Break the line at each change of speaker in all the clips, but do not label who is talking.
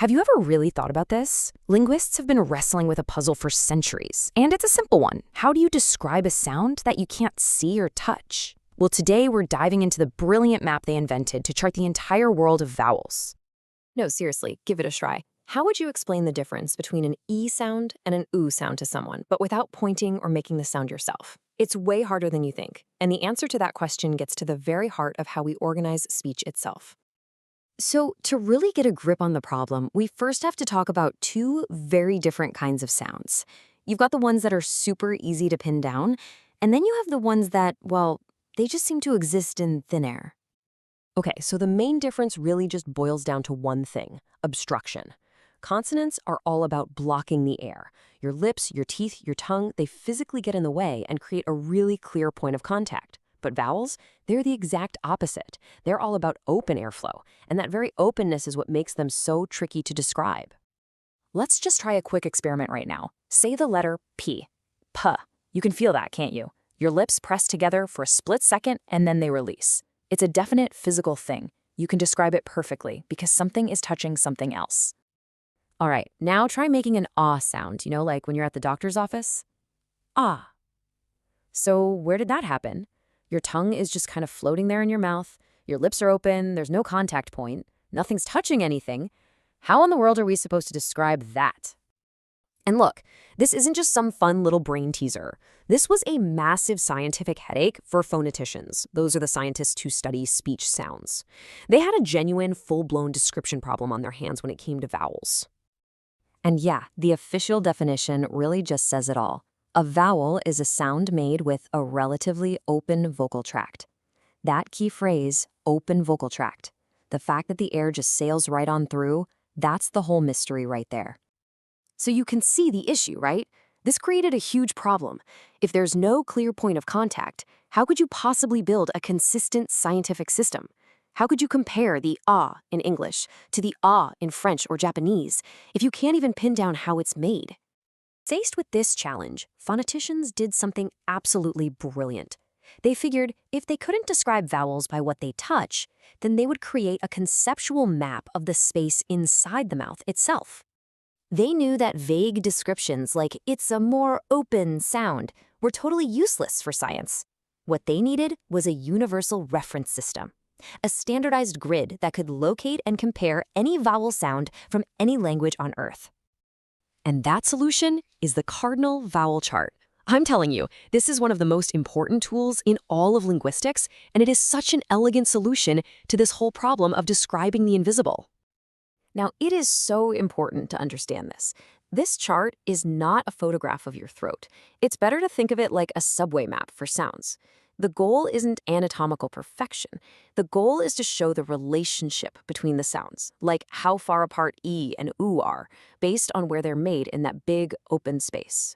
Have you ever really thought about this? Linguists have been wrestling with a puzzle for centuries, and it's a simple one. How do you describe a sound that you can't see or touch? Well, today we're diving into the brilliant map they invented to chart the entire world of vowels.
No, seriously, give it a try. How would you explain the difference between an E sound and an OO sound to someone, but without pointing or making the sound yourself? It's way harder than you think, and the answer to that question gets to the very heart of how we organize speech itself.
So, to really get a grip on the problem, we first have to talk about two very different kinds of sounds. You've got the ones that are super easy to pin down, and then you have the ones that, well, they just seem to exist in thin air.
Okay, so the main difference really just boils down to one thing: obstruction. Consonants are all about blocking the air. Your lips, your teeth, your tongue, they physically get in the way and create a really clear point of contact. But vowels, they're the exact opposite. They're all about open airflow, and that very openness is what makes them so tricky to describe.
Let's just try a quick experiment right now. Say the letter P. Puh. You can feel that, can't you? Your lips press together for a split second, and then they release. It's a definite physical thing. You can describe it perfectly because something is touching something else. All right, now try making an ah sound, like when you're at the doctor's office. Ah. So where did that happen? Your tongue is just kind of floating there in your mouth. Your lips are open. There's no contact point. Nothing's touching anything. How in the world are we supposed to describe that? And look, this isn't just some fun little brain teaser. This was a massive scientific headache for phoneticians. Those are the scientists who study speech sounds. They had a genuine, full-blown description problem on their hands when it came to vowels. And yeah, the official definition really just says it all. A vowel is a sound made with a relatively open vocal tract. That key phrase, open vocal tract, the fact that the air just sails right on through, that's the whole mystery right there. So you can see the issue, right? This created a huge problem. If there's no clear point of contact, how could you possibly build a consistent scientific system? How could you compare the ah in English to the ah in French or Japanese if you can't even pin down how it's made? Faced with this challenge, phoneticians did something absolutely brilliant. They figured if they couldn't describe vowels by what they touch, then they would create a conceptual map of the space inside the mouth itself. They knew that vague descriptions like "it's a more open sound" were totally useless for science. What they needed was a universal reference system, a standardized grid that could locate and compare any vowel sound from any language on Earth. And that solution is the cardinal vowel chart. I'm telling you, this is one of the most important tools in all of linguistics, and it is such an elegant solution to this whole problem of describing the invisible. Now, it is so important to understand this. This chart is not a photograph of your throat. It's better to think of it like a subway map for sounds. The goal isn't anatomical perfection. The goal is to show the relationship between the sounds, like how far apart E and OO are, based on where they're made in that big open space.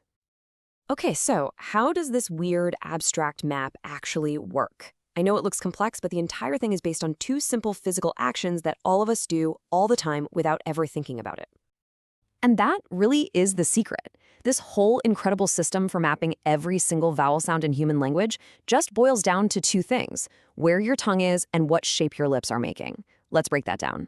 Okay, so how does this weird abstract map actually work? I know it looks complex, but the entire thing is based on two simple physical actions that all of us do all the time without ever thinking about it. And that really is the secret. This whole incredible system for mapping every single vowel sound in human language just boils down to two things: where your tongue is and what shape your lips are making. Let's break that down.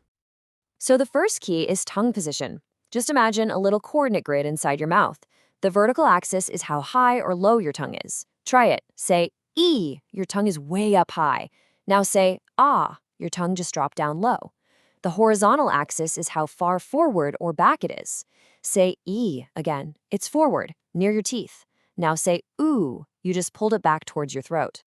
So the first key is tongue position. Just imagine a little coordinate grid inside your mouth. The vertical axis is how high or low your tongue is. Try it. Say E, your tongue is way up high. Now say ah, your tongue just dropped down low. The horizontal axis is how far forward or back it is. Say E again. It's forward, near your teeth. Now say OO. You just pulled it back towards your throat.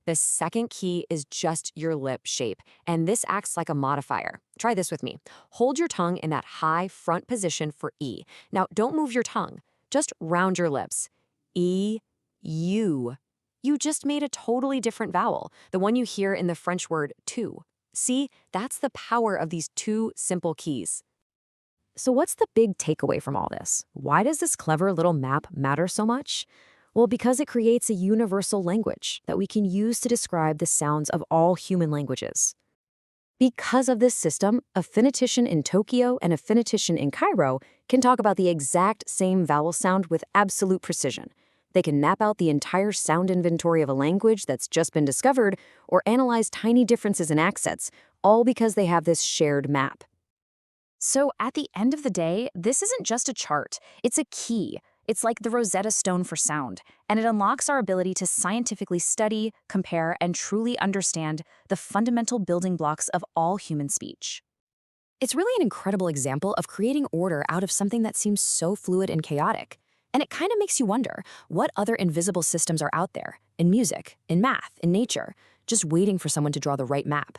The second key is just your lip shape, and this acts like a modifier. Try this with me. Hold your tongue in that high front position for E. Now, don't move your tongue. Just round your lips. E, U. You just made a totally different vowel, the one you hear in the French word to. See, that's the power of these two simple keys. So what's the big takeaway from all this? Why does this clever little map matter so much? Well, because it creates a universal language that we can use to describe the sounds of all human languages. Because of this system, a phonetician in Tokyo and a phonetician in Cairo can talk about the exact same vowel sound with absolute precision. They can map out the entire sound inventory of a language that's just been discovered or analyze tiny differences in accents, all because they have this shared map. So at the end of the day, this isn't just a chart, it's a key. It's like the Rosetta Stone for sound, and it unlocks our ability to scientifically study, compare, and truly understand the fundamental building blocks of all human speech.
It's really an incredible example of creating order out of something that seems so fluid and chaotic. And it kind of makes you wonder, what other invisible systems are out there, in music, in math, in nature, just waiting for someone to draw the right map?